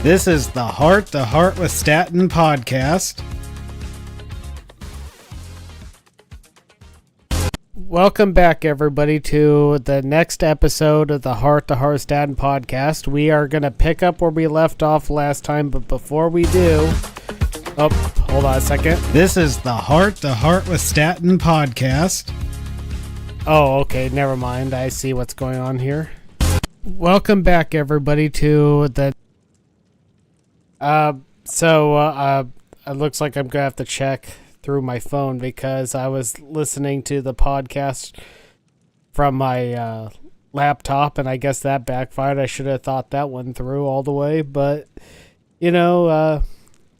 This is the Heart to Heart with Statton podcast. Welcome back, everybody, to the next episode of the Heart to Heart Statton podcast. We are going to pick up where we left off last time, but before we do... Oh, hold on a second. This is the Heart to Heart with Statton podcast. Oh, okay, never mind. I see what's going on here. Welcome back, everybody, to the... It looks like I'm going to have to check through my phone because I was listening to the podcast from my laptop, and I guess that backfired. I should have thought that one through all the way, but, live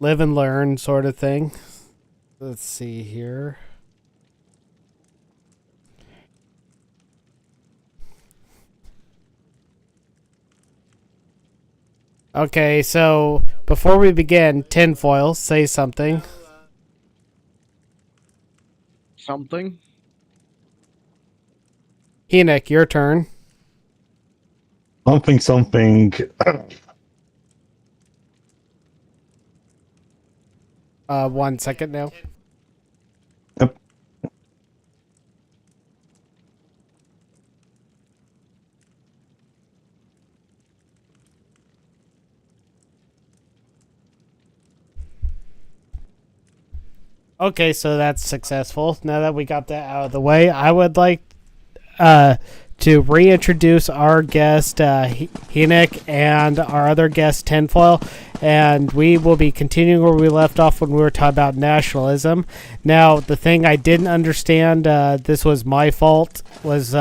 and learn sort of thing. Let's see here. Okay, so before we begin, Tinfoil, say something. Something? Enoch, your turn. Something. 1 second now. Yep. Okay, so that's successful. Now that we got that out of the way, I would like to reintroduce our guest, Enoch, and our other guest, Tinfoil, and we will be continuing where we left off when we were talking about nationalism. Now, the thing I didn't understand, this was my fault, was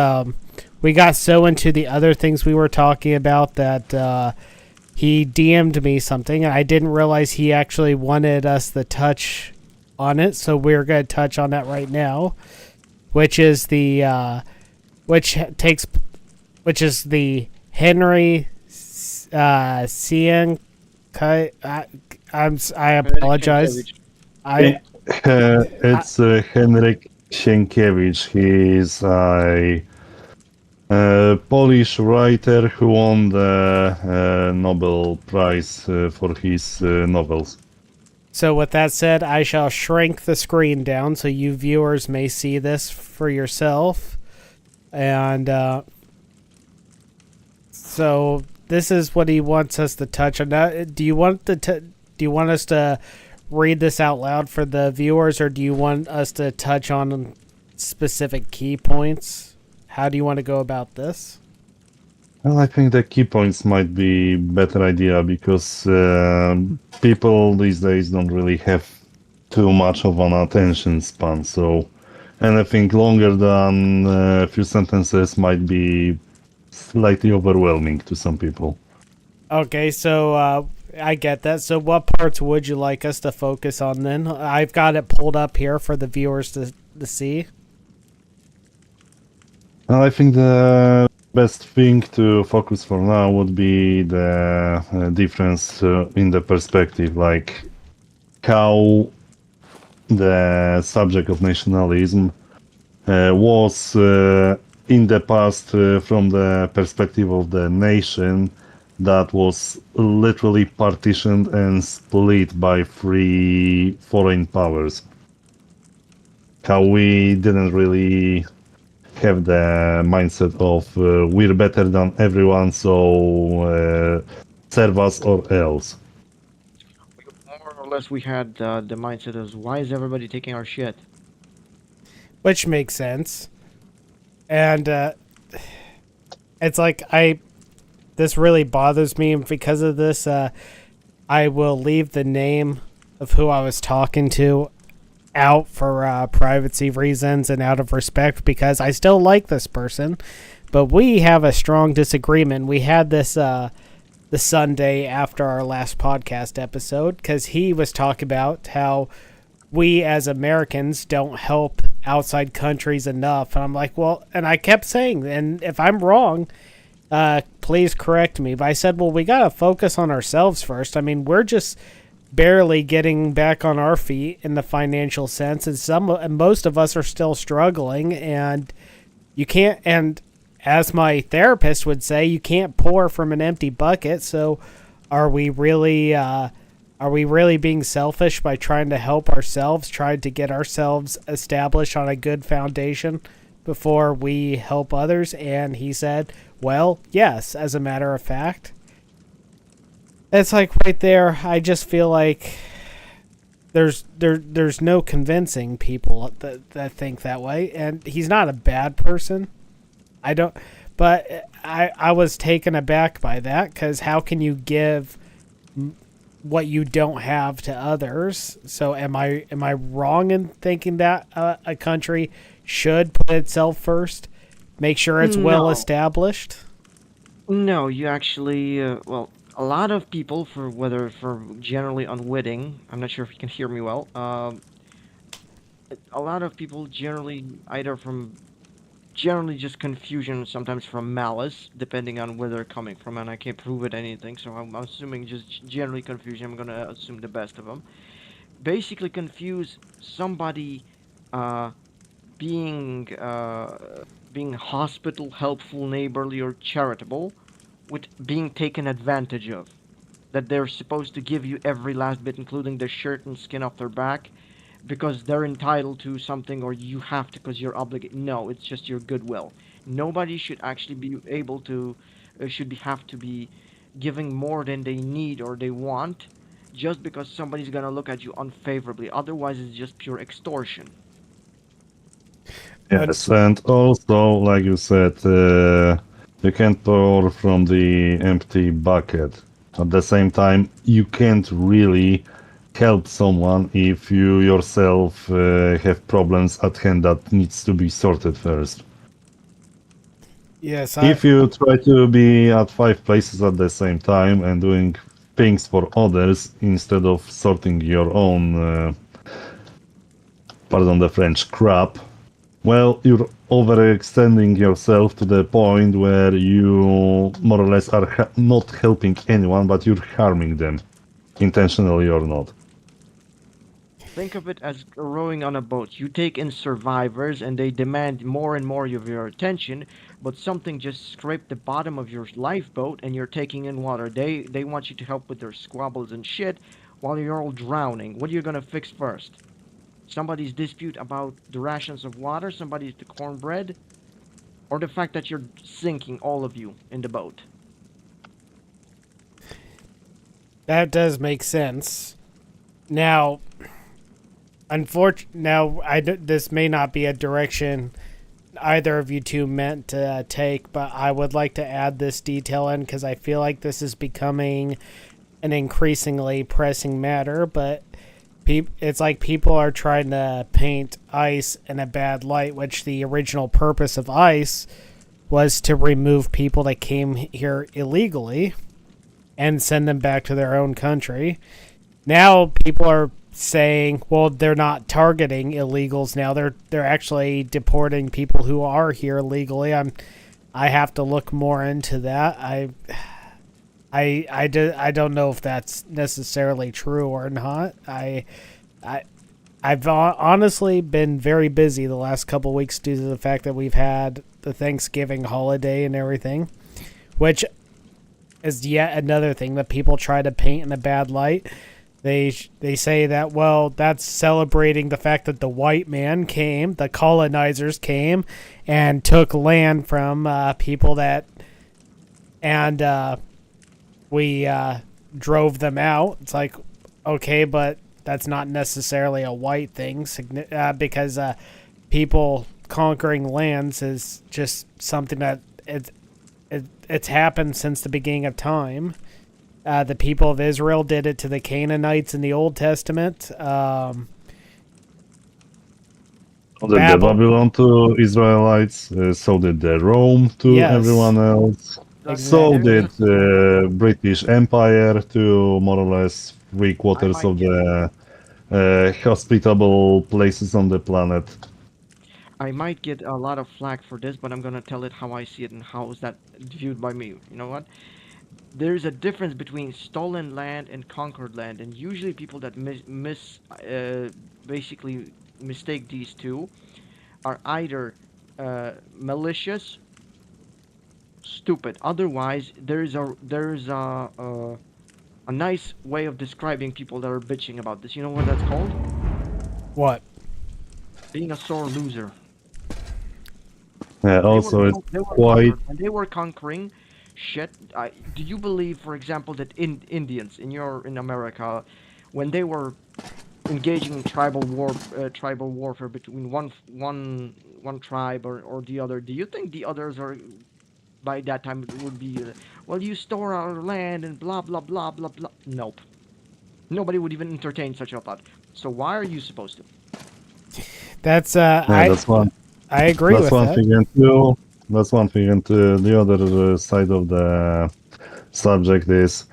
we got so into the other things we were talking about that he DM'd me something, and I didn't realize he actually wanted us to touch on it, so we're going to touch on that right now, which is the Henry Sienkiewicz. I apologize. It's Henryk Sienkiewicz. He's a Polish writer who won the Nobel Prize for his novels. So with that said, I shall shrink the screen down so you viewers may see this for yourself. And so this is what he wants us to touch on. Now, do you want us to read this out loud for the viewers, or do you want us to touch on specific key points? How do you want to go about this? Well, I think the key points might be a better idea because people these days don't really have too much of an attention span. So anything longer than a few sentences might be slightly overwhelming to some people. Okay, so I get that. So what parts would you like us to focus on then? I've got it pulled up here for the viewers to see. Well, I think the best thing to focus for now would be the difference in the perspective, like how the subject of nationalism was in the past from the perspective of the nation that was literally partitioned and split by 3 foreign powers. How we didn't really have the mindset of we're better than everyone, so serve us or else. More or less, we had the mindset of why is everybody taking our shit? Which makes sense. And it's like this really bothers me, and because of this, I will leave the name of who I was talking to out for privacy reasons and out of respect, because I still like this person, but we have a strong disagreement. We had this the Sunday after our last podcast episode, because he was talking about how we as Americans don't help outside countries enough, and I'm like, well, and I kept saying, and if I'm wrong, please correct me, but I said, well, we gotta focus on ourselves first. I mean, we're just barely getting back on our feet in the financial sense, and most of us are still struggling, and you can't, and as my therapist would say, you can't pour from an empty bucket. So Are we really being selfish by trying to help ourselves, trying to get ourselves established on a good foundation before we help others? And he said, well, yes, as a matter of fact. It's like right there, I just feel like there's no convincing people that think that way, and he's not a bad person. I don't, but I was taken aback by that, because how can you give what you don't have to others? So am I wrong in thinking that a country should put itself first, make sure it's well No. established? No, you actually, well, a lot of people, for generally unwitting, I'm not sure if you can hear me well. A lot of people generally either from generally just confusion, sometimes from malice, depending on where they're coming from, and I can't prove it anything, so I'm assuming just generally confusion. I'm gonna assume the best of them. Basically, confuse somebody uh, being being hospital, helpful, neighborly, or charitable with being taken advantage of. That they're supposed to give you every last bit, including the shirt and skin off their back, because they're entitled to something, or you have to because you're obligated. No, it's just your goodwill. Nobody should actually be able to, have to be giving more than they need or they want, just because somebody's gonna look at you unfavorably. Otherwise, it's just pure extortion. Yes, and also, like you said, you can't pour from the empty bucket. At the same time, you can't really help someone if you yourself have problems at hand that needs to be sorted first. Yes, If you try to be at 5 places at the same time and doing things for others instead of sorting your own, pardon the French, crap, well, you're overextending yourself to the point where you more or less are not helping anyone, but you're harming them, intentionally or not. Think of it as rowing on a boat. You take in survivors and they demand more and more of your attention, but something just scraped the bottom of your lifeboat and you're taking in water. They want you to help with their squabbles and shit while you're all drowning. What are you gonna fix first? Somebody's dispute about the rations of water, somebody's the cornbread, or the fact that you're sinking all of you in the boat? that does make sense. Now, this may not be a direction either of you two meant to take, but I would like to add this detail in because I feel like this is becoming an increasingly pressing matter. But it's like people are trying to paint ICE in a bad light, which the original purpose of ICE was to remove people that came here illegally and send them back to their own country. Now people are saying, well, they're not targeting illegals now. They're actually deporting people who are here legally. I have to look more into that. I don't know if that's necessarily true or not. I've honestly been very busy the last couple of weeks due to the fact that we've had the Thanksgiving holiday and everything, which is yet another thing that people try to paint in a bad light. They say that, well, that's celebrating the fact that the white man came, the colonizers came, and took land from people that, and we drove them out. It's like, okay, but that's not necessarily a white thing, because people conquering lands is just something that it's happened since the beginning of time. The people of Israel did it to the Canaanites in the Old Testament. So did the Babylon to Israelites, so did the Rome to everyone else. So did the British Empire to more or less 3/4 of the hospitable places on the planet. I might get a lot of flack for this, but I'm gonna tell it how I see it and how is that viewed by me. You know what? There's a difference between stolen land and conquered land, and usually people that basically mistake these two are either malicious, stupid. Otherwise, there's a A nice way of describing people that are bitching about this. You know what that's called? What? Being a sore loser. Yeah, They were also, it's they were quite. conquered. When they were conquering, shit. Do you believe, for example, that Indians in America, when they were engaging in tribal warfare between one tribe or the other, do you think the others are by that time it would be, well, you store our land and blah blah blah blah blah? Nope. Nobody would even entertain such a thought. So why are you supposed to? That's Yeah, I agree that's with one that. thing, and two, that's one thing, and the other side of the subject is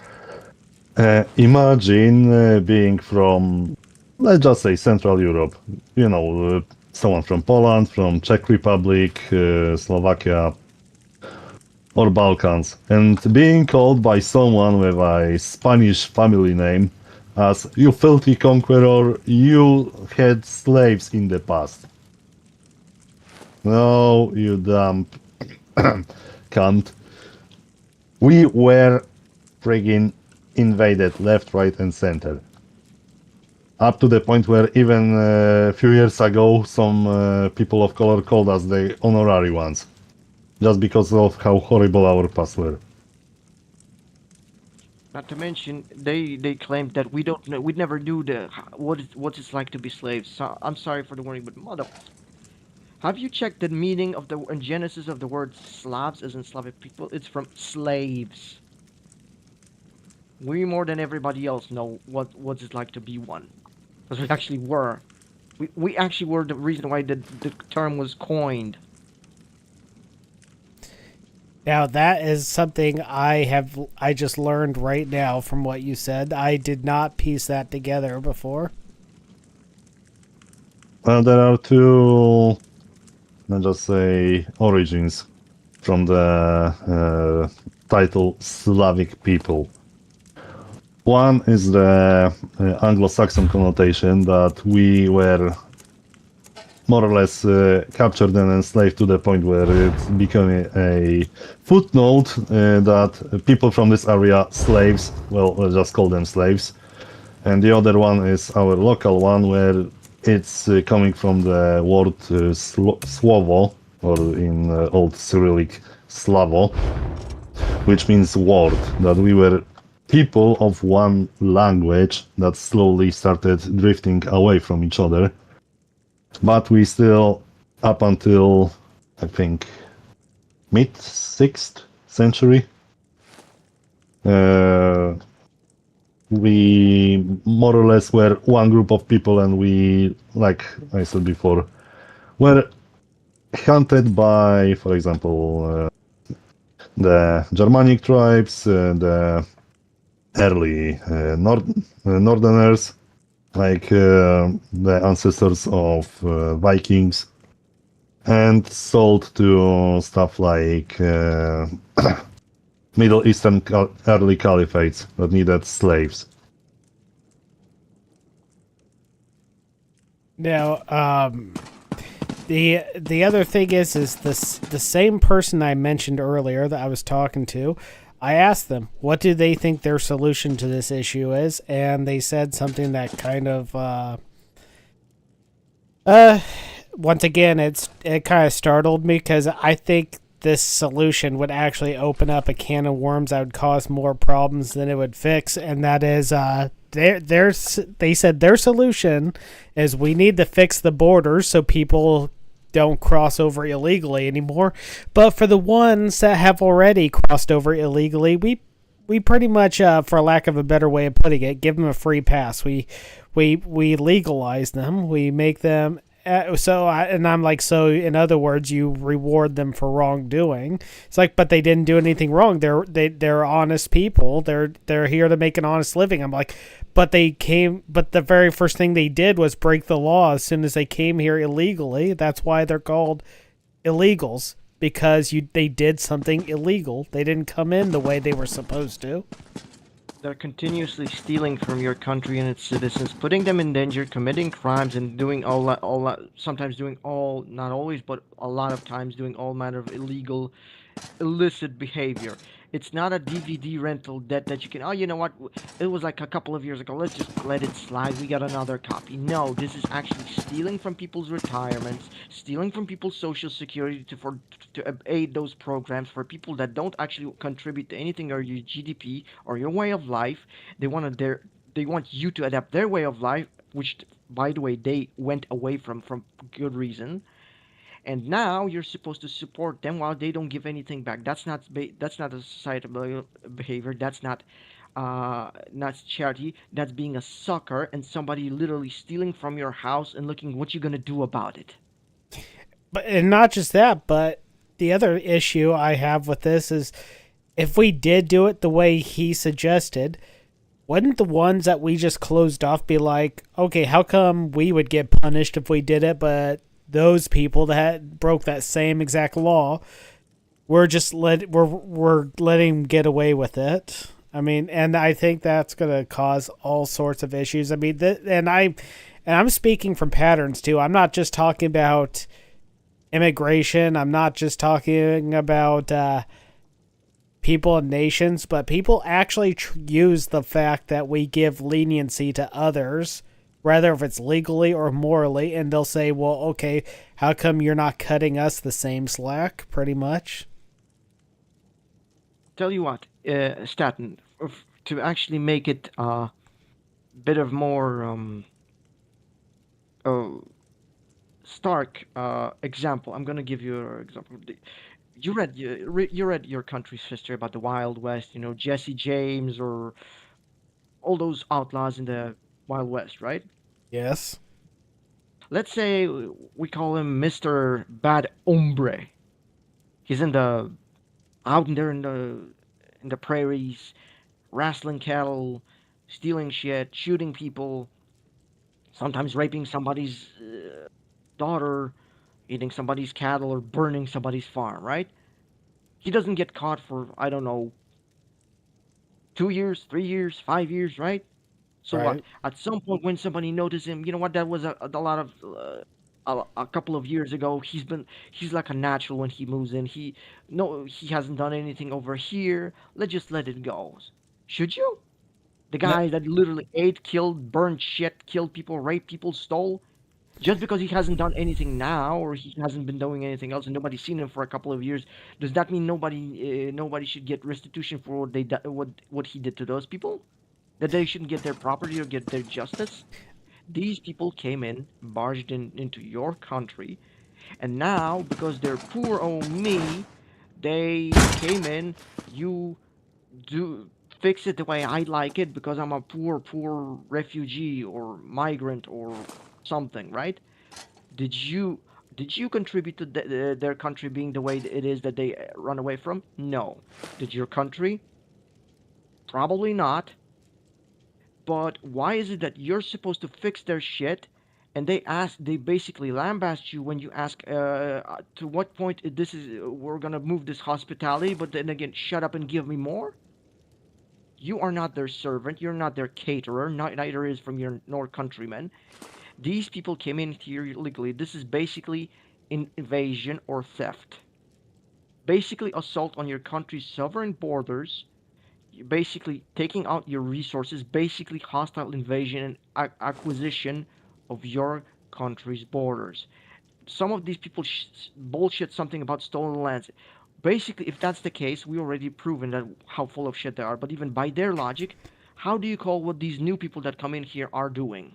imagine being from, let's just say, Central Europe. You know, someone from Poland, from Czech Republic, Slovakia, or Balkans, and being called by someone with a Spanish family name as "you filthy conqueror, you had slaves in the past." No, you dumb cunt. We were friggin' invaded left, right, and center. Up to the point where even a few years ago, some people of color called us the honorary ones, just because of how horrible our past were. Not to mention, they claimed that we don't know, we never knew what it's like to be slaves. So I'm sorry for the warning, but mother, have you checked the meaning of the genesis of the word Slavs as in Slavic people? It's from slaves. We more than everybody else know what it's like to be one, because we actually were. We actually were the reason why the term was coined. Now that is something I just learned right now from what you said. I did not piece that together before. There are two, let's just say, origins from the title Slavic people. One is the Anglo-Saxon connotation that we were more or less captured and enslaved to the point where it became a footnote that people from this area, slaves, well, let's just call them slaves. And the other one is our local one, where it's coming from the word Słowo, or in Old Cyrillic Slavo, which means word, that we were people of one language that slowly started drifting away from each other. But we still, up until, I think, mid 6th century, we more or less were one group of people, and we, like I said before, were hunted by, for example, the Germanic tribes, the early Northerners, like the ancestors of Vikings, and sold to stuff like Middle Eastern early caliphates that needed slaves. Now, the other thing is this the same person I mentioned earlier that I was talking to. I asked them what do they think their solution to this issue is, and they said something that kind of once again it kind of startled me because I think this solution would actually open up a can of worms that would cause more problems than it would fix, and that is they said their solution is we need to fix the borders so people don't cross over illegally anymore. But for the ones that have already crossed over illegally, we pretty much, for lack of a better way of putting it, give them a free pass. We legalize them. We make them. I'm like, so in other words, you reward them for wrongdoing. It's like, but they didn't do anything wrong. They're honest people. They're here to make an honest living. I'm like, but the very first thing they did was break the law as soon as they came here illegally. That's why they're called illegals, because they did something illegal. They didn't come in the way they were supposed to. They're continuously stealing from your country and its citizens, putting them in danger, committing crimes, and doing all that. Sometimes doing all, not always, but a lot of times doing all manner of illegal, illicit behavior. It's not a DVD rental that you can. Oh, you know what? It was like a couple of years ago. Let's just let it slide. We got another copy. No, this is actually stealing from people's retirements, stealing from people's social security to aid those programs for people that don't actually contribute to anything or your GDP or your way of life. They want you to adapt their way of life, which, by the way, they went away from good reason, and now you're supposed to support them while they don't give anything back. That's not a societal behavior. Not charity. That's being a sucker and somebody literally stealing from your house and looking what you're gonna do about it. But and not just that, but the other issue I have with this is if we did do it the way he suggested, wouldn't the ones that we just closed off be like, okay, how come we would get punished if we did it, but those people that broke that same exact law, we're letting them get away with it? I mean, and I think that's going to cause all sorts of issues. I mean, I'm speaking from patterns too. I'm not just talking about immigration. I'm not just talking about people and nations, but people actually use the fact that we give leniency to others, whether if it's legally or morally, and they'll say, well, okay, how come you're not cutting us the same slack, pretty much? Tell you what, Statton, to actually make it a bit of more uh, stark example, I'm gonna give you an example. You read your country's history about the Wild West, Jesse James or all those outlaws in the Wild West, right? Yes. Let's say we call him Mr. Bad Hombre. He's out in there in the prairies, wrestling cattle, stealing shit, shooting people, sometimes raping somebody's daughter, eating somebody's cattle, or burning somebody's farm, right? He doesn't get caught for, I don't know, 2 years, 3 years, 5 years, right? So what? Right. At some point, when somebody noticed him, you know what? That was a lot of a couple of years ago. He's like a natural when he moves in. He hasn't done anything over here. Let's just let it go. Should you? The No, guy that literally ate, killed, burned shit, killed people, raped people, stole. Just because he hasn't done anything now, or he hasn't been doing anything else, and nobody's seen him for a couple of years, does that mean nobody should get restitution for what he did to those people? That they shouldn't get their property or get their justice? These people came in, barged into your country, and now because they're poor, oh me, they came in. You do fix it the way I like it because I'm a poor refugee or migrant or something, right? Did you did you contribute to their country being the way it is that they run away from? No. Did your country? Probably not. But why is it that you're supposed to fix their shit, and they basically lambast you when you ask to what point this is we're gonna move this hospitality, but then again, shut up and give me more. You are not their servant. You're not their caterer. Neither is from your nor countrymen. These people came in here illegally. This is basically invasion or theft. Basically, assault on your country's sovereign borders. Basically, taking out your resources. Basically, hostile invasion and acquisition of your country's borders. Some of these people bullshit something about stolen lands. Basically, if that's the case, we already proven that how full of shit they are. But even by their logic, how do you call what these new people that come in here are doing?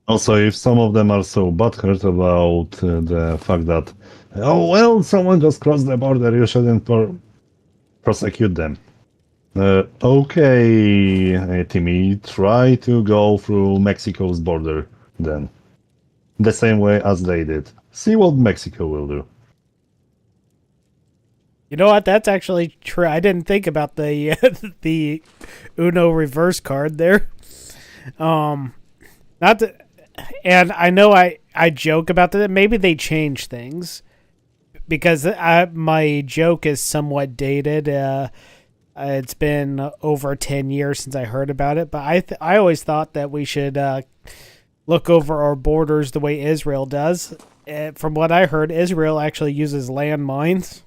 Also, if some of them are so butthurt about the fact that, oh, well, someone just crossed the border, you shouldn't prosecute them. Okay, Timmy, try to go through Mexico's border then. The same way as they did. See what Mexico will do. you know what? That's actually true. I didn't think about the the Uno reverse card there. Not to, and I know I joke about that. Maybe they change things because my joke is somewhat dated. It's been over 10 years since I heard about it, but I always thought that we should look over our borders the way Israel does. from what I heard, Israel actually uses landmines,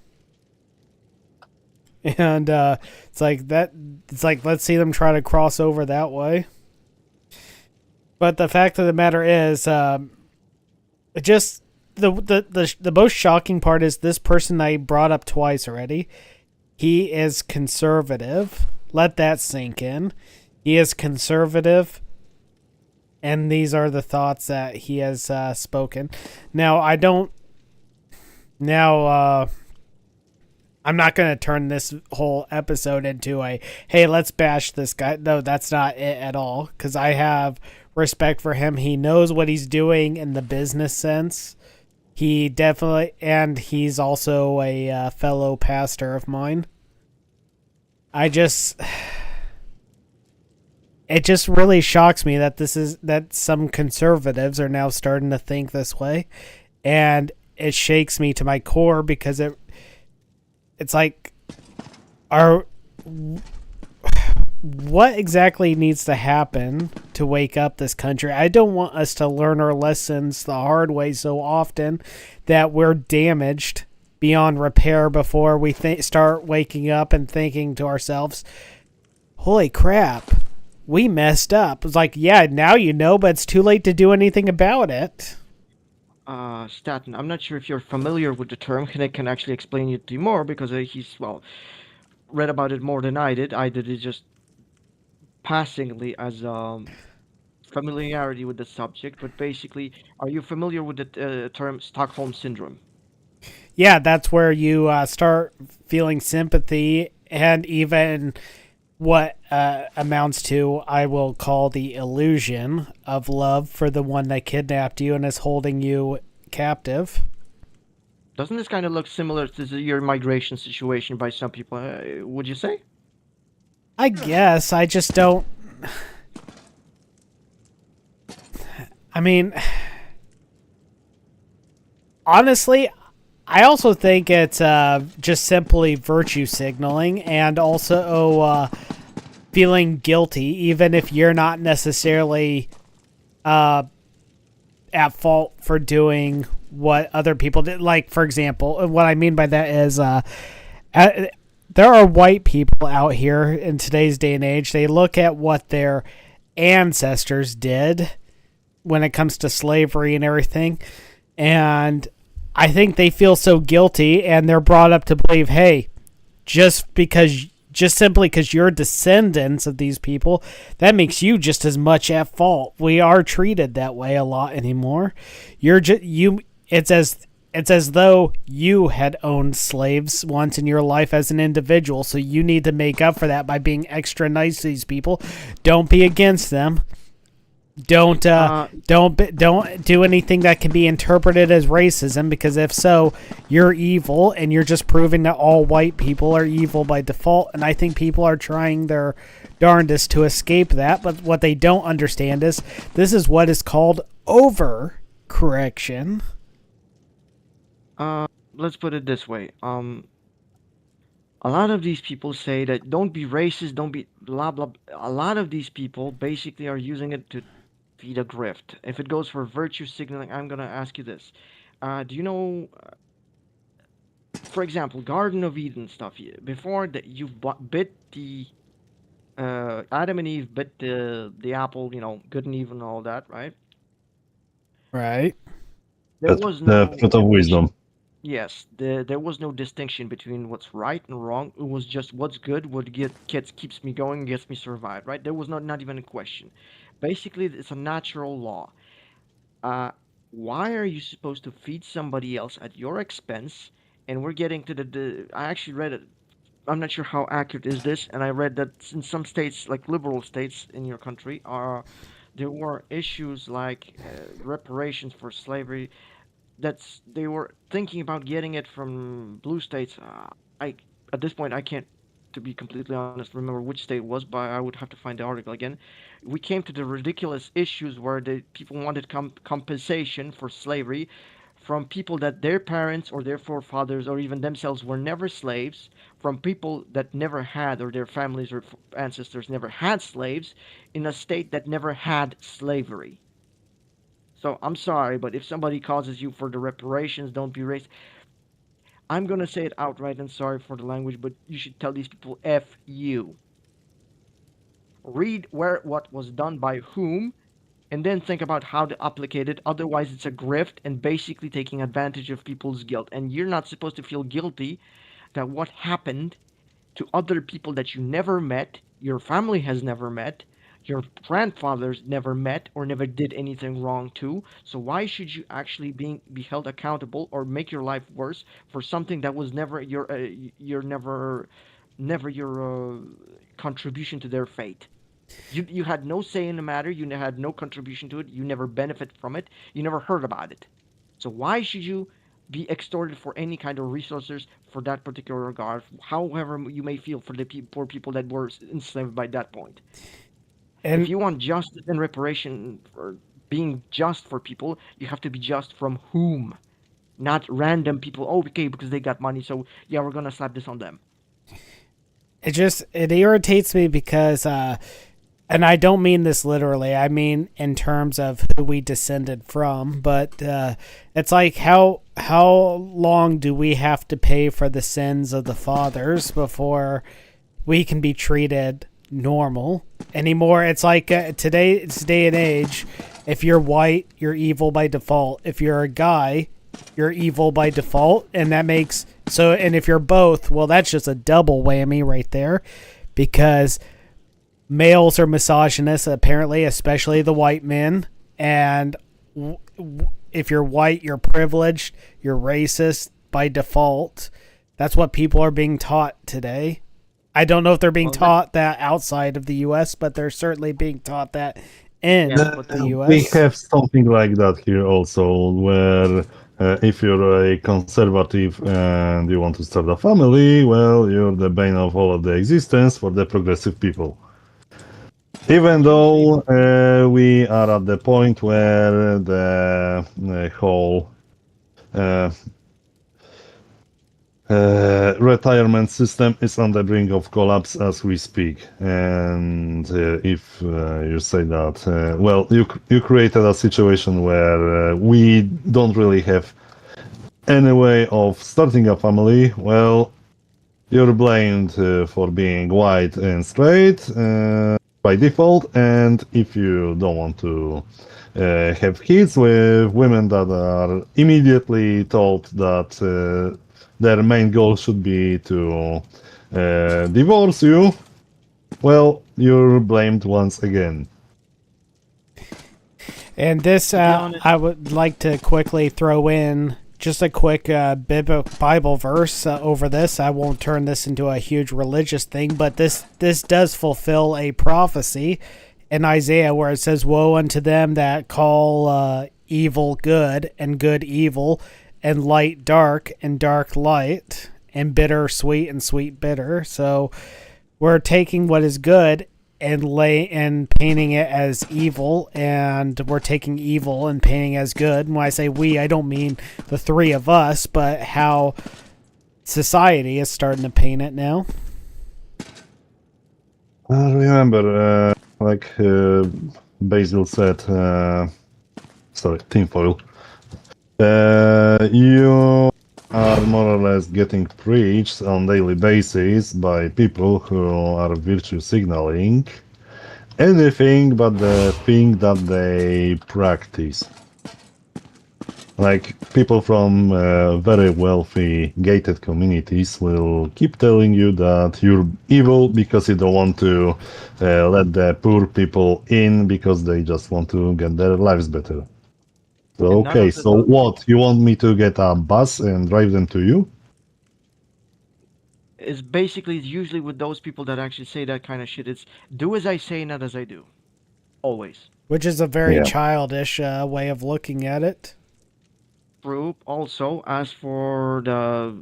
and it's like that. It's like let's see them try to cross over that way. But the fact of the matter is, just the most shocking part is this person I brought up twice already. He is conservative. Let that sink in. He is conservative, and these are the thoughts that he has spoken. Now, I don't. Now, I'm not going to turn this whole episode into a, hey, let's bash this guy. No, that's not it at all, because I have respect for him. He knows what he's doing in the business sense. He definitely, and he's also a fellow pastor of mine. It just really shocks me that some conservatives are now starting to think this way, and it shakes me to my core because it's like, what exactly needs to happen to wake up this country? I don't want us to learn our lessons the hard way so often that we're damaged beyond repair before we start waking up and thinking to ourselves, holy crap, we messed up. It's like, yeah, now you know, but it's too late to do anything about it. Statton, I'm not sure if you're familiar with the term. Nick can actually explain it to you more because he's, well, read about it more than I did. I did it just passingly as familiarity with the subject. But basically, are you familiar with the term Stockholm Syndrome? Yeah, that's where you start feeling sympathy and even what amounts to, I will call the illusion of love for the one that kidnapped you and is holding you captive. Doesn't this kind of look similar to your migration situation by some people? Would you say? I guess. I just don't. I mean, honestly, I also think it's just simply virtue signaling and also feeling guilty, even if you're not necessarily at fault for doing what other people did. Like, for example, what I mean by that is there are white people out here in today's day and age. They look at what their ancestors did when it comes to slavery and everything, and I think they feel so guilty, and they're brought up to believe, hey, just simply because you're descendants of these people, that makes you just as much at fault. We are treated that way a lot anymore. It's as though you had owned slaves once in your life as an individual, so you need to make up for that by being extra nice to these people. Don't be against them. Don't do anything that can be interpreted as racism, because if so, you're evil, and you're just proving that all white people are evil by default. And I think people are trying their darndest to escape that, but what they don't understand is this is what is called overcorrection. Let's put it this way. A lot of these people say that don't be racist, don't be blah blah. A lot of these people basically are using it to feed a grift. If it goes for virtue signaling, I'm gonna ask you this: do you know, for example, Garden of Eden stuff? Before that, you bit the Adam and Eve bit the apple, good and evil and all that, right? Right. There That's was the no fruit of wisdom. Yes, there was no distinction between what's right and wrong. It was just what's good, what keeps me going, gets me survived, right? There was not even a question. Basically, it's a natural law. Uh, why are you supposed to feed somebody else at your expense? And we're getting to I actually read it. I'm not sure how accurate is this, and I read that in some states, like liberal states in your country, there were issues like reparations for slavery they were thinking about getting it from blue states. I At this point I can't, to be completely honest, remember which state it was, but I would have to find the article again. We came to the ridiculous issues where the people wanted compensation for slavery from people that their parents or their forefathers or even themselves were never slaves, from people that never had, or their families or ancestors never had slaves, in a state that never had slavery. So I'm sorry, but if somebody causes you for the reparations, don't be racist. I'm gonna say it outright and sorry for the language, but you should tell these people F you. Read where what was done by whom, and then think about how to applicate it. Otherwise, it's a grift and basically taking advantage of people's guilt. And you're not supposed to feel guilty that what happened to other people that you never met, your family has never met, your grandfathers never met or never did anything wrong to. So why should you actually be held accountable or make your life worse for something that was never your never your contribution to their fate? You had no say in the matter. You had no contribution to it. You never benefit from it. You never heard about it. So why should you be extorted for any kind of resources for that particular regard? However you may feel for the poor people that were enslaved by that point. If And you want justice and reparation for being just for people, you have to be just from whom, not random people. Oh, okay, because they got money, so yeah, we're gonna slap this on them. it irritates me because and I don't mean this literally. I mean in terms of who we descended from. But it's like how long do we have to pay for the sins of the fathers before we can be treated normal anymore? It's like today's day and age. If you're white, you're evil by default. If you're a guy, you're evil by default, and that makes so. And if you're both, well, that's just a double whammy right there, because males are misogynist, apparently, especially the white men. And if you're white, you're privileged, you're racist by default. That's what people are being taught today. I don't know if they're being Well, taught that outside of the U.S., but they're certainly being taught that in yeah, but the We U.S. have something like that here also, where if you're a conservative and you want to start a family, well, you're the bane of all of the existence for the progressive people. Even though we are at the point where the whole uh, retirement system is on the brink of collapse as we speak. And if you say that, well, you created a situation where we don't really have any way of starting a family. Well, you're blamed for being white and straight by default, and if you don't want to have kids with women that are immediately told that their main goal should be to divorce you, well, you're blamed once again. And this, to be honest, I would like to quickly throw in just a quick Bible verse over this. I won't turn this into a huge religious thing, but this does fulfill a prophecy in Isaiah where it says, "Woe unto them that call evil good and good evil, and light dark and dark light, and bitter sweet and sweet bitter." So we're taking what is good and painting it as evil, and we're taking evil and painting as good. And when I say we, I don't mean the three of us, but how society is starting to paint it now. Remember, like Basil said, sorry, tinfoil. You are more or less getting preached on daily basis by people who are virtue signaling anything but the thing that they practice. Like people from very wealthy gated communities will keep telling you that you're evil because you don't want to let the poor people in because they just want to get their lives better. So, and none okay, of the, so what? You want me to get a bus and drive them to you? is basically usually with those people that actually say that kind of shit. It's do as I say, not as I do. Always. Which is a very Yeah. childish way of looking at it. True. Also, as for the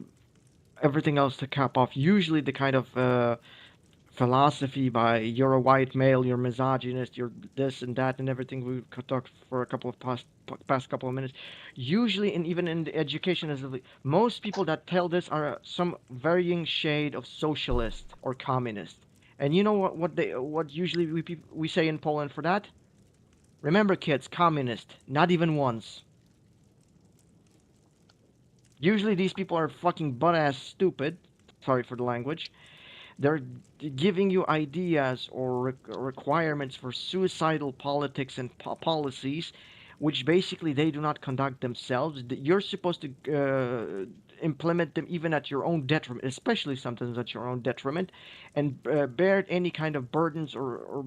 everything else to cap off, usually the kind of philosophy by you're a white male, you're misogynist, you're this and that and everything we could talk for a couple of past couple of minutes. Usually, and even in the education, as most people that tell this are some varying shade of socialist or communist. And you know what usually we say in Poland for that? Remember, kids, communist. Not even once. Usually these people are fucking butt-ass stupid. Sorry for the language. They're giving you ideas or requirements for suicidal politics and policies, which basically they do not conduct themselves. You're supposed to implement them even at your own detriment, especially sometimes at your own detriment, and bear any kind of burdens or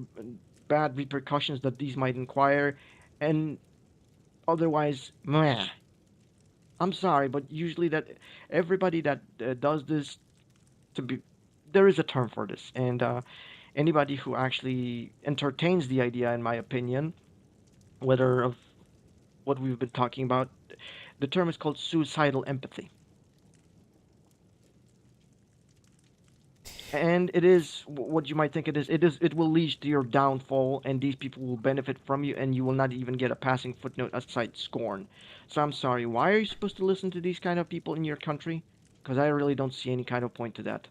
bad repercussions that these might inquire, and otherwise, meh. I'm sorry, but usually that everybody that does this to be there is a term for this, and anybody who actually entertains the idea, in my opinion, whether of what we've been talking about, the term is called suicidal empathy. And it is what you might think it is. It will lead to your downfall, and these people will benefit from you, and you will not even get a passing footnote aside scorn. So I'm sorry, why are you supposed to listen to these kind of people in your country? Because I really don't see any kind of point to that.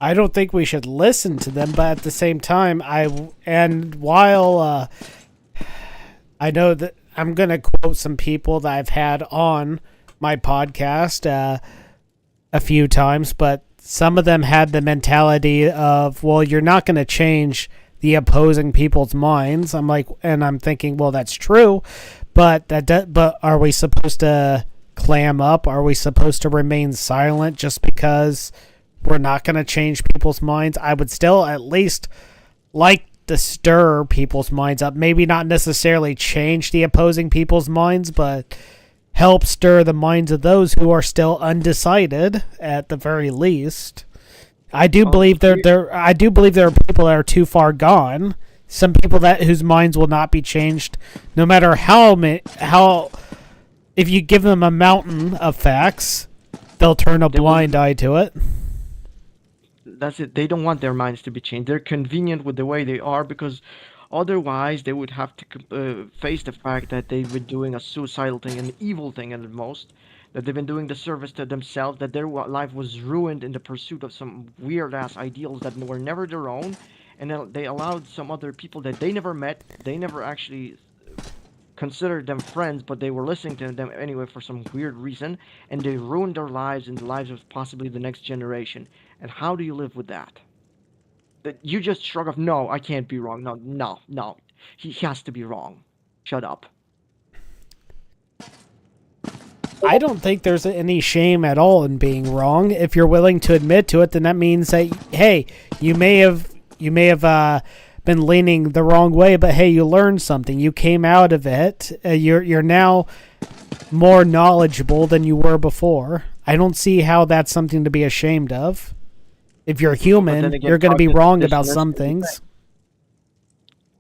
I don't think we should listen to them, but at the same time, while I know that I'm going to quote some people that I've had on my podcast a few times, but some of them had the mentality of, well, you're not going to change the opposing people's minds. I'm thinking, well, that's true, but but are we supposed to clam up? Are we supposed to remain silent just because we're not going to change people's minds? I would still at least like to stir people's minds up. Maybe not necessarily change the opposing people's minds, but help stir the minds of those who are still undecided at the very least. I do believe there are people that are too far gone. Some people whose minds will not be changed no matter how if you give them a mountain of facts, they'll turn a blind eye to it. That's it. They don't want their minds to be changed. They're convenient with the way they are, because otherwise they would have to face the fact that they've been doing a suicidal thing, an evil thing at the most, that they've been doing disservice to themselves, that their life was ruined in the pursuit of some weird-ass ideals that were never their own, and then they allowed some other people that they never met, they never actually considered them friends, but they were listening to them anyway for some weird reason, and they ruined their lives and the lives of possibly the next generation. And how do you live with that? That you just shrug off, no, I can't be wrong. No. He has to be wrong. Shut up. I don't think there's any shame at all in being wrong. If you're willing to admit to it, then that means that, hey, you may have been leaning the wrong way, but hey, you learned something. You came out of it. You're now more knowledgeable than you were before. I don't see how that's something to be ashamed of. If you're human, again, you're going to be wrong about some things.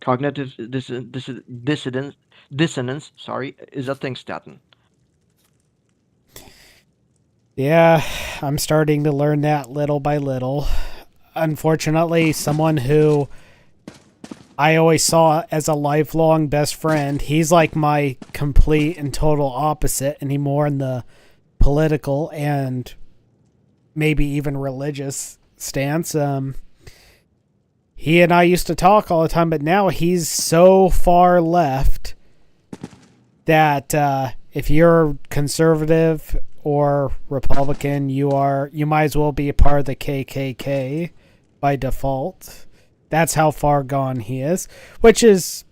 Cognitive dissonance, is a thing, Statton. Yeah, I'm starting to learn that little by little. Unfortunately, someone who I always saw as a lifelong best friend, he's like my complete and total opposite, and he's more in the political and maybe even religious stance. He and I used to talk all the time, but now he's so far left that if you're conservative or Republican, you might as well be a part of the KKK by default. That's how far gone he is, which is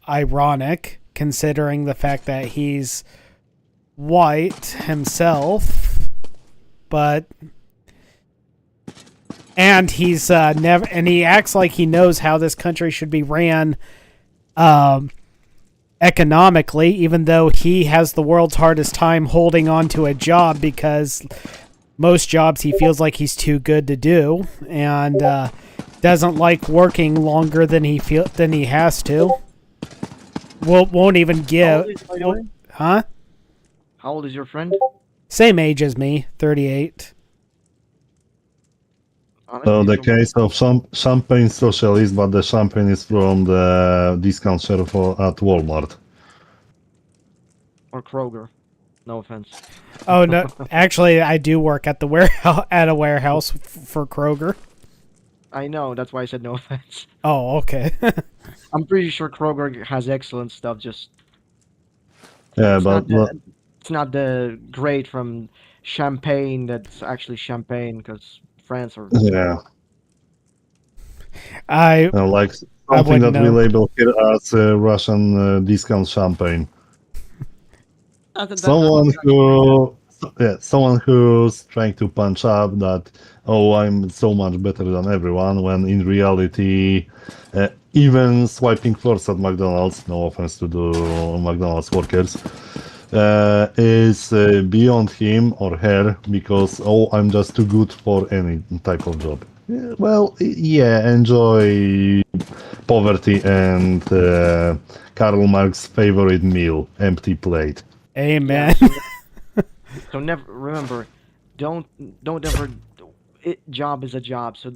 ironic considering the fact that he's white himself, but and he's never, and he acts like he knows how this country should be ran economically, even though he has the world's hardest time holding on to a job, because most jobs he feels like he's too good to do, and doesn't like working longer than he has to. Won't even give. Huh? How old is your friend? Same age as me, 38. So the case of champagne socialist, but the champagne is from the discount shelf at Walmart. Or Kroger. No offense. Oh no! Actually, I do work at the warehouse at a warehouse for Kroger. I know. That's why I said no offense. Oh, okay. I'm pretty sure Kroger has excellent stuff. Just Yeah, it's not but the it's not the great from Champagne that's actually Champagne because France or yeah, I like I something wouldn't that we know. label here as Russian discount champagne. that's Someone exactly like that. who, yeah, someone who's trying to punch up that, oh, I'm so much better than everyone, when in reality, even swiping floors at McDonald's, no offense to the McDonald's workers, is beyond him or her because, oh, I'm just too good for any type of job. Yeah, well, yeah, enjoy poverty and Karl Marx's favorite meal, empty plate. Yeah. Amen. So never remember, don't don't ever. Job is a job, so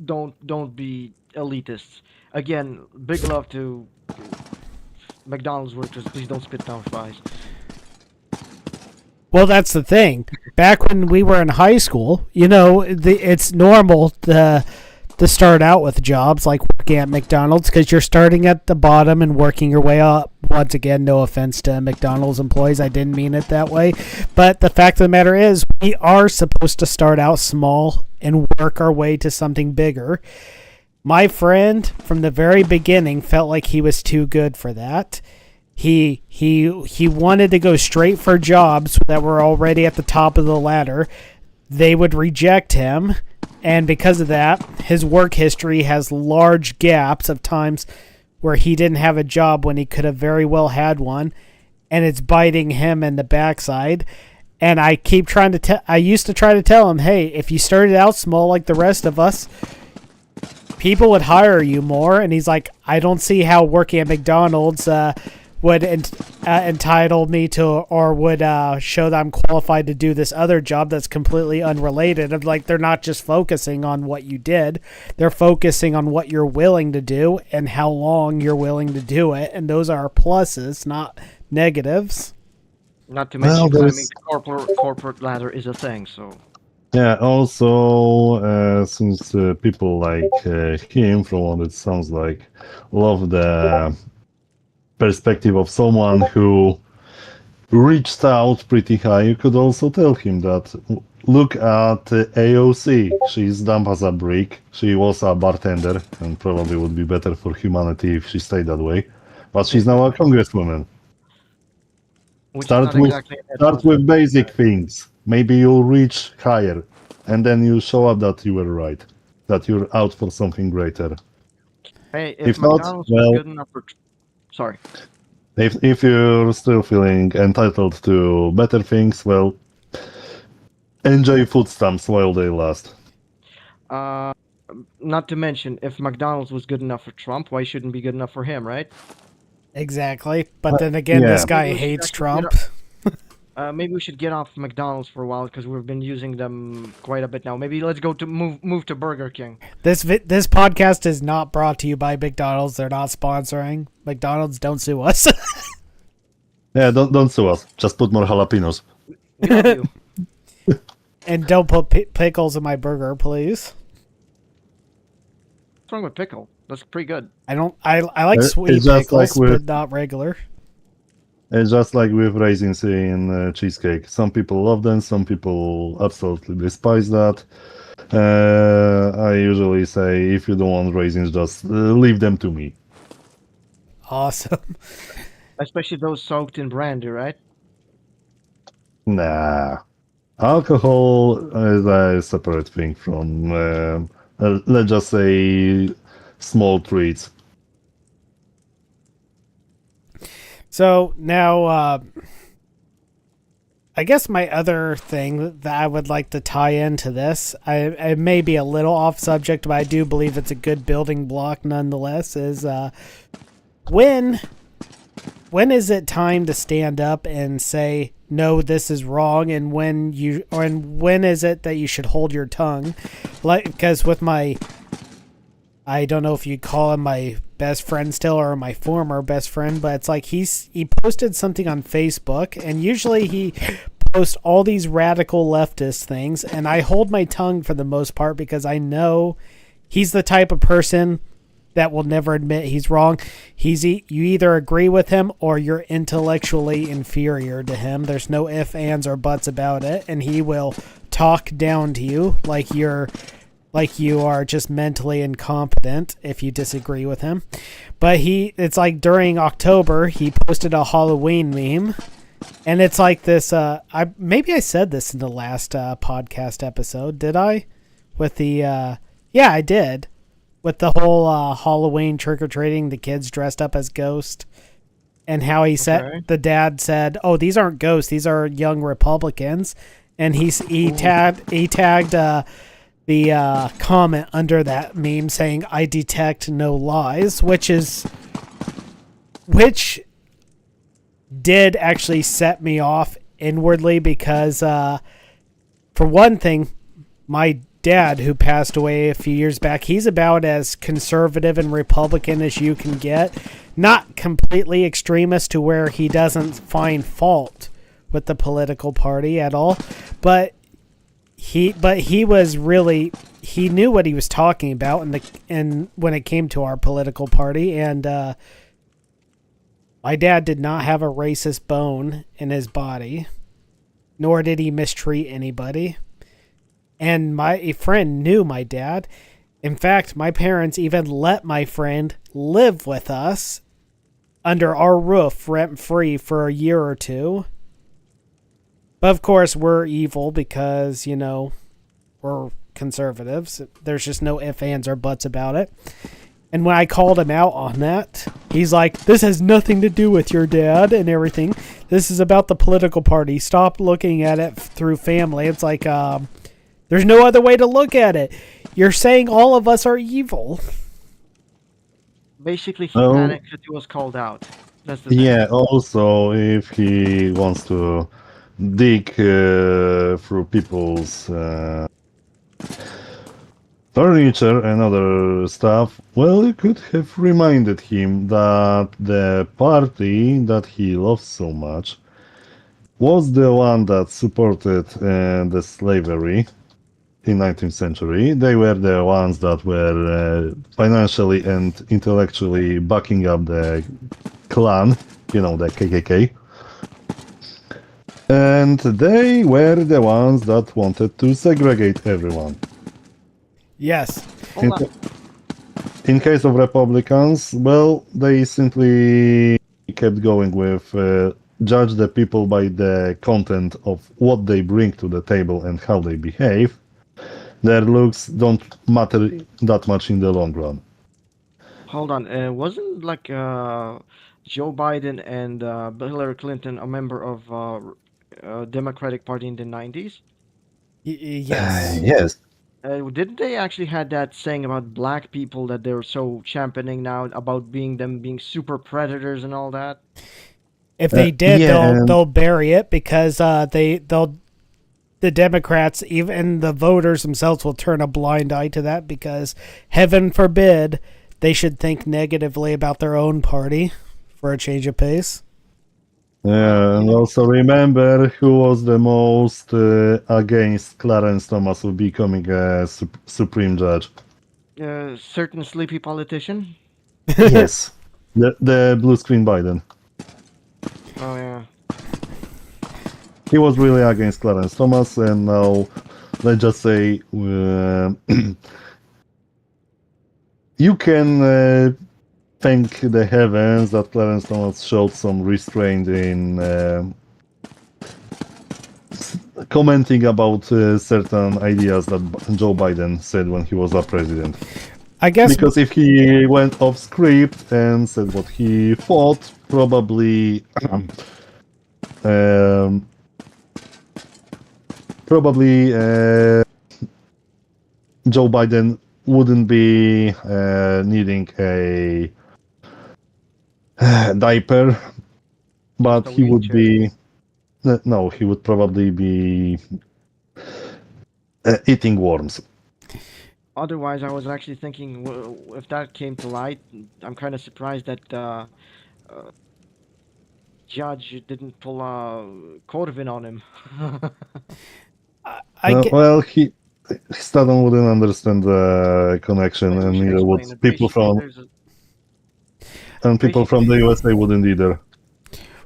don't be elitists. Again, big love to McDonald's workers. Please don't spit down fries. Well, that's the thing. Back when we were in high school, it's normal to start out with jobs like working at McDonald's because you're starting at the bottom and working your way up. Once again, no offense to McDonald's employees. I didn't mean it that way. But the fact of the matter is, we are supposed to start out small and work our way to something bigger. My friend, from the very beginning, felt like he was too good for that. He wanted to go straight for jobs that were already at the top of the ladder. They would reject him, and because of that, his work history has large gaps of times where he didn't have a job when he could have very well had one, and it's biting him in the backside. And I used to try to tell him, hey, if you started out small like the rest of us, people would hire you more. And he's like, I don't see how working at McDonald's would entitle me to or would show that I'm qualified to do this other job that's completely unrelated. Of like, they're not just focusing on what you did, they're focusing on what you're willing to do and how long you're willing to do it, and those are pluses, not negatives. Not to Well, mention climbing there's the corporate ladder is a thing. So yeah. Also, since people like him, from what it sounds like, love the perspective of someone who reached out pretty high, you could also tell him that look at AOC. She's dumb as a brick. She was a bartender and probably would be better for humanity if she stayed that way. But she's now a congresswoman. which is Start not with exactly a net start with positive. basic things. Maybe you'll reach higher, and then you show up that you were right, that you're out for something greater. Hey, if If not, McDonald's was well, good enough for, sorry, if you're still feeling entitled to better things, well, enjoy food stamps while they last. uh, not to mention if McDonald's was good enough for Trump, why shouldn't it be good enough for him, right? Exactly. But then again, Yeah. this guy Maybe we should hates actually get Trump. maybe we should get off McDonald's for a while because we've been using them quite a bit now. Maybe let's go to move to Burger King. This podcast is not brought to you by McDonald's. They're not sponsoring. McDonald's, don't sue us. Yeah, don't sue us. Just put more jalapenos. We love you. And don't put pickles in my burger, please. What's wrong with pickle? That's pretty good. I don't. I like It's sweet just like pickles, with- but not regular. It's just like with raisins in cheesecake. Some people love them, some people absolutely despise that. I usually say, if you don't want raisins, just leave them to me. Awesome. Especially those soaked in brandy, right? Nah. Alcohol is a separate thing from, let's just say, small treats. So now, I guess my other thing that I would like to tie into this, I may be a little off subject, but I do believe it's a good building block nonetheless, is when is it time to stand up and say, no, this is wrong, and when is it that you should hold your tongue? Like, because with my, I don't know if you call him my best friend still or my former best friend, but it's like he posted something on Facebook, and usually he posts all these radical leftist things, and I hold my tongue for the most part because I know he's the type of person that will never admit he's wrong. You either agree with him or you're intellectually inferior to him. There's no ifs, ands, or buts about it, and he will talk down to you like you are just mentally incompetent if you disagree with him. But it's like during October, he posted a Halloween meme, and it's like this. Maybe I said this in the last podcast episode. Did I? With the yeah, I did. With the whole Halloween trick or treating, the kids dressed up as ghosts, and how the dad said, "Oh, these aren't ghosts; these are young Republicans," and he tagged the comment under that meme saying, "I detect no lies," which did actually set me off inwardly because, for one thing, my dad, who passed away a few years back, he's about as conservative and Republican as you can get. Not completely extremist to where he doesn't find fault with the political party at all, but he was really, he knew what he was talking about and when it came to our political party, and my dad did not have a racist bone in his body, nor did he mistreat anybody. And my friend knew my dad. In fact, my parents even let my friend live with us under our roof rent-free for a year or two. But of course, we're evil because, we're conservatives. There's just no ifs, ands, or buts about it. And when I called him out on that, he's like, "This has nothing to do with your dad and everything. This is about the political party. Stop looking at it through family." It's like, there's no other way to look at it. You're saying all of us are evil. Basically, he panicked that he was called out. That's the thing. Yeah, also, if he wants to dig through people's furniture and other stuff, well, you could have reminded him that the party that he loves so much was the one that supported the slavery in 19th century. They were the ones that were financially and intellectually backing up the Klan, the KKK. And they were the ones that wanted to segregate everyone. Yes. In case of Republicans, well, they simply kept going with judge the people by the content of what they bring to the table and how they behave. Their looks don't matter that much in the long run. Hold on, wasn't like Joe Biden and Hillary Clinton a member of Democratic Party in the 90s? Yes. Yes. Didn't they actually had that saying about black people that they're so championing now about them being super predators and all that? If they did, yeah. they'll bury it because the Democrats, even the voters themselves, will turn a blind eye to that because, heaven forbid, they should think negatively about their own party for a change of pace. Yeah, and also remember who was the most against Clarence Thomas of becoming a Supreme Judge. Certain sleepy politician? Yes. The blue screen Biden. Oh, yeah. He was really against Clarence Thomas, and now, let's just say, you can thank the heavens that Clarence Thomas showed some restraint in commenting about certain ideas that Joe Biden said when he was a president. I guess Because if he went off script and said what he thought, probably Joe Biden wouldn't be needing a diaper, but Just a he would wheelchair. be no, he would probably be eating worms. Otherwise, I was actually thinking if that came to light, I'm kind of surprised that Judge didn't pull a Corvin on him. I get, Well, he Statton wouldn't understand the connection, Maybe we and should neither would explain it. people Basically, from there's a people from the basically USA wouldn't either.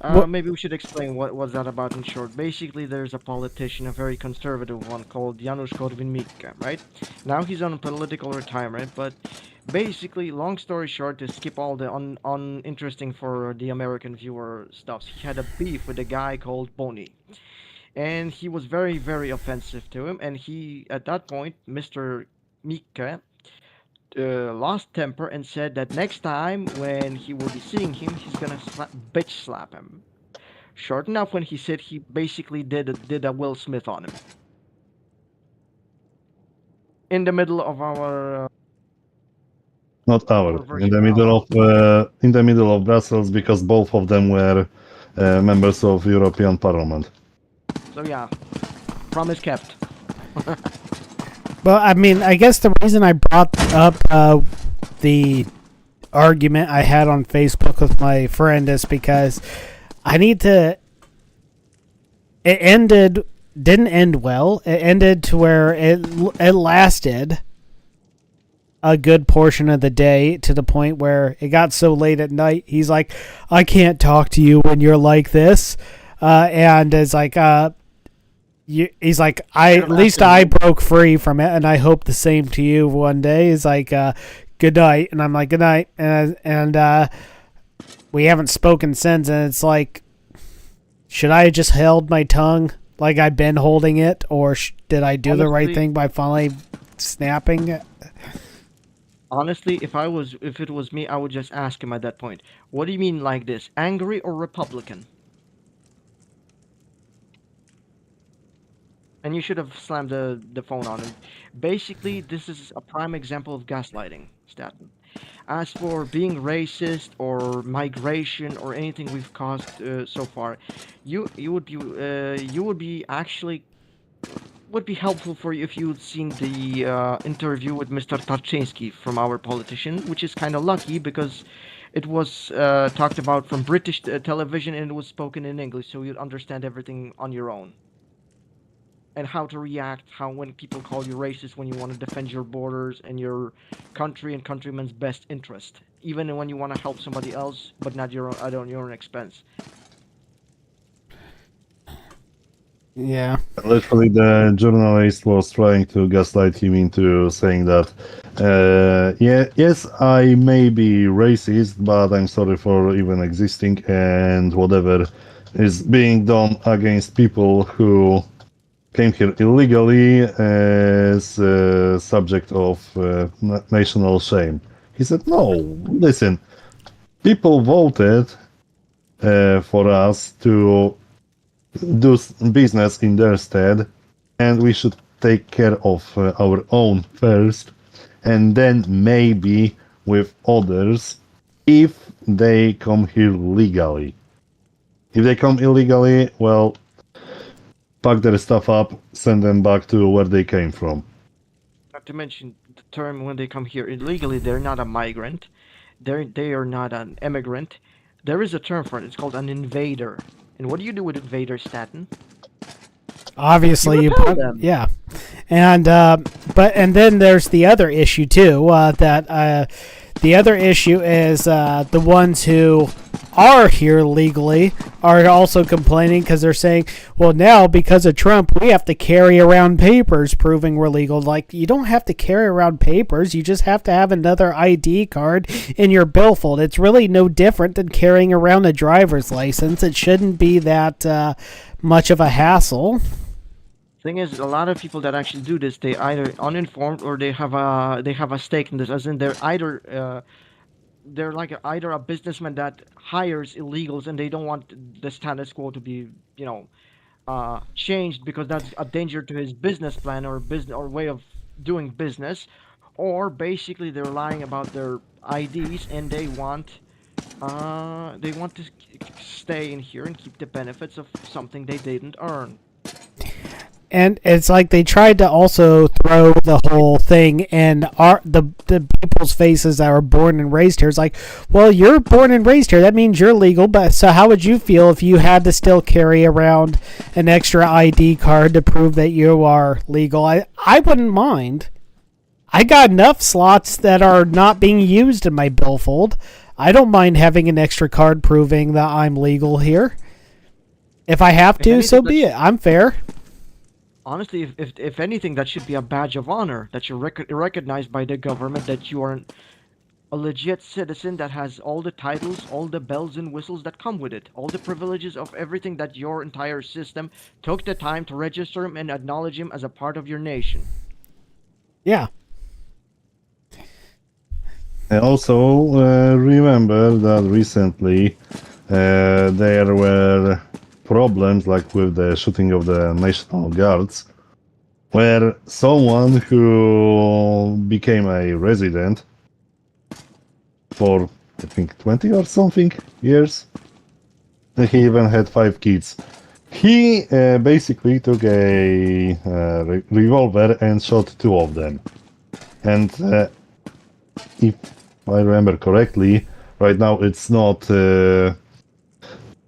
What? maybe we should explain what was that about in short. Basically, there's a politician, a very conservative one called Janusz Korwin-Mikke, right? Now he's on political retirement, but basically, long story short, to skip all the uninteresting for the American viewer stuffs, he had a beef with a guy called Boni, and he was very, very offensive to him. And he, at that point, Mr. Mikke lost temper and said that next time when he will be seeing him, he's gonna bitch slap him. Short enough, when he said he basically did a Will Smith on him in the middle of Not our our, virtual house. in the middle of Brussels, because both of them were members of European Parliament. So yeah, promise kept. Well, I mean, I guess the reason I brought up the argument I had on Facebook with my friend is because I need to. It didn't end well. It ended to where it lasted a good portion of the day, to the point where it got so late at night. He's like, I can't talk to you when you're like this, and it's like, he's like, at least I broke free from it, and I hope the same to you one day. He's like, good night, and I'm like, good night, and we haven't spoken since, and it's like, should I have just held my tongue like I've been holding it, or did I do the right Honestly, thing by finally snapping? honestly, if it was me, I would just ask him at that point. What do you mean like this? Angry or Republican? And you should have slammed the phone on him. Basically, this is a prime example of gaslighting, Statton. As for being racist or migration or anything we've caused so far, you would be actually would be helpful for you if you'd seen the interview with Mr. Tarczynski from our politician, which is kind of lucky because it was talked about from British television and it was spoken in English, so you'd understand everything on your own and how to react, how when people call you racist, when you want to defend your borders and your country and countrymen's best interest, even when you want to help somebody else, but not your own, at your own expense. Yeah. Literally, the journalist was trying to gaslight him into saying that, yes, I may be racist, but I'm sorry for even existing, and whatever is being done against people who came here illegally is subject of national shame. He said, no, listen, people voted for us to do business in their stead, and we should take care of our own first, and then maybe with others if they come here legally. If they come illegally, well, pack their stuff up, send them back to where they came from. Not to mention the term when they come here illegally, they're not a migrant. They are not an immigrant. There is a term for it. It's called an invader. And what do you do with invaders, Statton? Obviously, You repel them. yeah, and and then there's the other issue too. The other issue is the ones who are here legally are also complaining because they're saying, well, now because of Trump, we have to carry around papers proving we're legal. Like, you don't have to carry around papers. You just have to have another ID card in your billfold. It's really no different than carrying around a driver's license. It shouldn't be that much of a hassle. Thing is, a lot of people that actually do this, they either uninformed or they have a stake in this, as in they're like either a businessman that hires illegals and they don't want the status quo to be, changed because that's a danger to his business plan or business or way of doing business, or basically they're lying about their IDs and they want to stay in here and keep the benefits of something they didn't earn. And it's like they tried to also throw the whole thing in the people's faces that were born and raised here. It's like, well, you're born and raised here. That means you're legal. But so how would you feel if you had to still carry around an extra ID card to prove that you are legal? I wouldn't mind. I got enough slots that are not being used in my billfold. I don't mind having an extra card proving that I'm legal here. If I have to, so be it. I'm fair. Honestly, if anything, that should be a badge of honor, that you're recognized by the government, that you are a legit citizen that has all the titles, all the bells and whistles that come with it, all the privileges of everything that your entire system took the time to register him and acknowledge him as a part of your nation. Yeah. And also, remember that recently there were problems like with the shooting of the National Guards, where someone who became a resident for, I think, 20 or something years, he even had 5 kids. He basically took a revolver and shot 2 of them. And if I remember correctly, right now it's not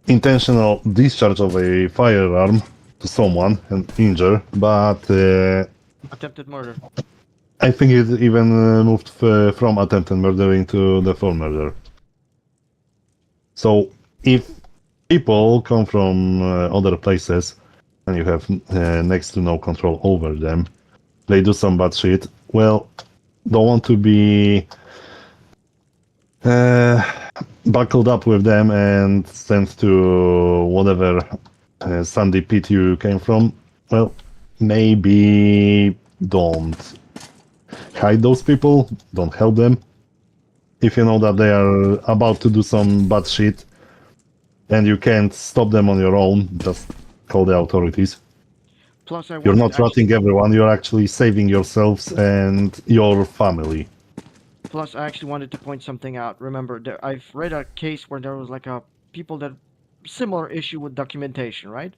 intentional discharge of a firearm to someone and injure, but Attempted murder. I think it even moved from attempted murder into the full murder. So if people come from other places and you have next to no control over them, they do some bad shit, well, don't want to be buckled up with them and sent to whatever sandy pit you came from. Well, maybe don't hide those people, don't help them. If you know that they are about to do some bad shit and you can't stop them on your own, just call the authorities. Plus, You're not rotting everyone, you're actually saving yourselves and your family. Plus, I actually wanted to point something out. Remember, I've read a case where there was like a people that similar issue with documentation, right?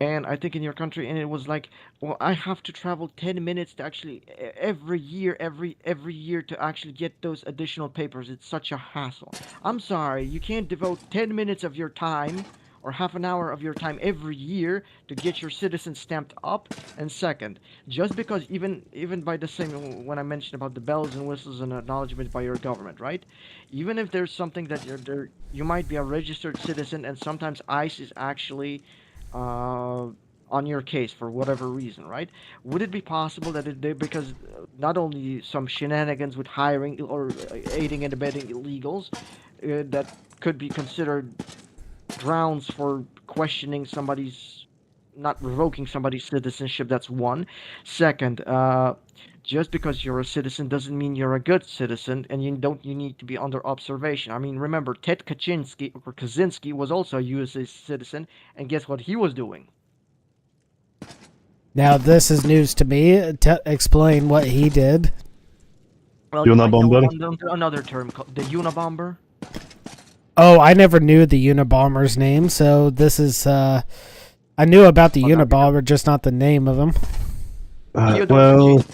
And I think in your country, and it was like, well, I have to travel 10 minutes to actually every year to actually get those additional papers. It's such a hassle. I'm sorry, you can't devote 10 minutes of your time or half an hour of your time every year to get your citizen stamped up. And second, just because even by the same when I mentioned about the bells and whistles and acknowledgement by your government, right? Even if there's something that you're there, you might be a registered citizen, and sometimes ICE is actually on your case for whatever reason, right? Would it be possible that because not only some shenanigans with hiring or aiding and abetting illegals, that could be considered grounds for questioning somebody's, not revoking somebody's citizenship? That's one. Second, just because you're a citizen doesn't mean you're a good citizen, and you need to be under observation. I mean, remember Ted Kaczynski was also a U.S. citizen, and guess what he was doing? Now this is news to me. Explain what he did. Well, you might know Unabomber? under another term called the Unabomber. Oh, I never knew the Unabomber's name, so this is I knew about the Unabomber, just not the name of him. Well,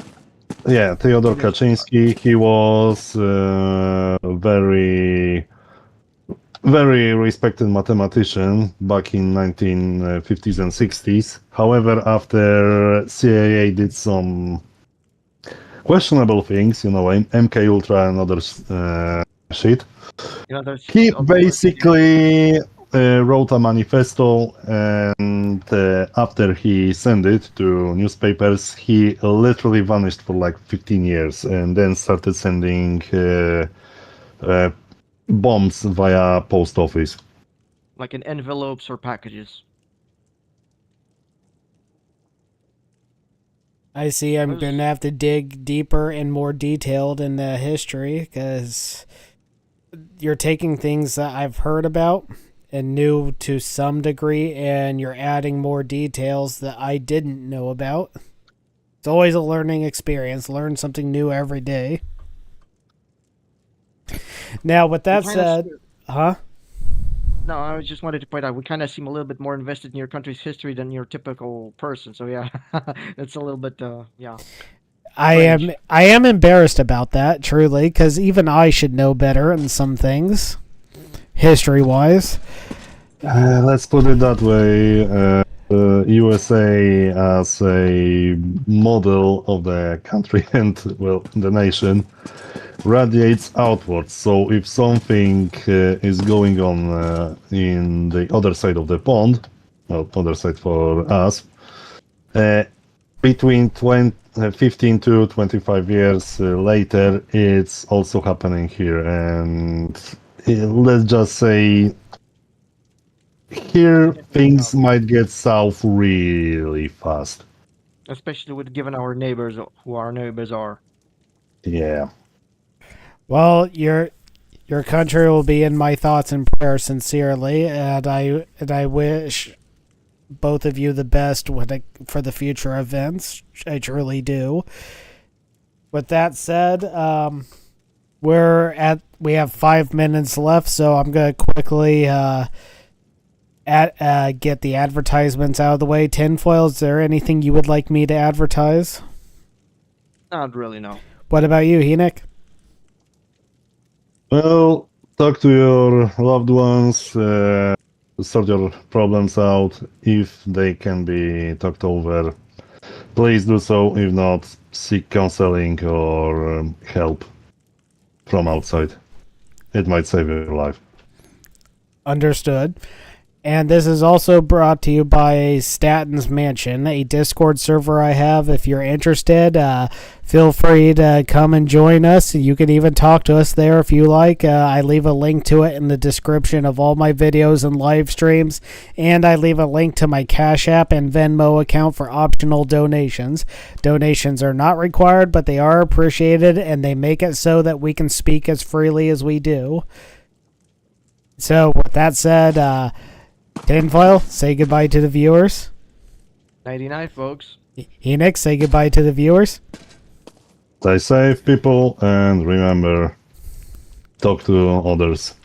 yeah, Theodore Kaczynski, he was very, very respected mathematician back in 1950s and 60s. However, after CIA did some questionable things, MK Ultra and other shit, he basically wrote a manifesto, and after he sent it to newspapers, he literally vanished for like 15 years and then started sending bombs via post office. Like in envelopes or packages. I see. I'm going to have to dig deeper and more detailed in the history, because you're taking things that I've heard about and knew to some degree, and you're adding more details that I didn't know about. It's always a learning experience. Learn something new every day. Now, with that said, huh? No, I just wanted to point out we kind of seem a little bit more invested in your country's history than your typical person. So yeah, it's a little bit yeah. Strange. I am embarrassed about that, truly, because even I should know better in some things, history wise. Let's put it that way. USA as a model of the country and, well, the nation radiates outwards. So if something is going on in the other side of the pond, well, other side for us, between 15 to 25 years later, it's also happening here. And let's just say here things might get south really fast. Especially with given our neighbors who our neighbors are. Yeah. Well, your country will be in my thoughts and prayers sincerely, and I wish both of you the best for the future events. I truly do. With that said, we have 5 minutes left, so I'm gonna quickly get the advertisements out of the way. Tinfoil, is there anything you would like me to advertise? Not really, no. What about you, Enoch? Well, talk to your loved ones, sort your problems out. If they can be talked over, please do so. If not, seek counseling or help from outside. It might save your life. Understood. And this is also brought to you by Statton's Mansion, a Discord server I have. If you're interested, feel free to come and join us. You can even talk to us there if you like. I leave a link to it in the description of all my videos and live streams. And I leave a link to my Cash App and Venmo account for optional donations. Donations are not required, but they are appreciated, and they make it so that we can speak as freely as we do. So, with that said, Tinfoil, say goodbye to the viewers. 99, folks. Enoch, say goodbye to the viewers. Stay safe, people, and remember, talk to others.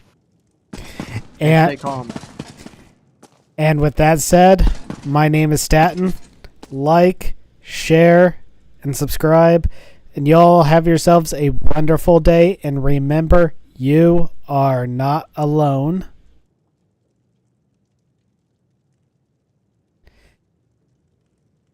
Stay And calm. with that said, my name is Statton. Like, share, and subscribe. And y'all have yourselves a wonderful day. And remember, you are not alone.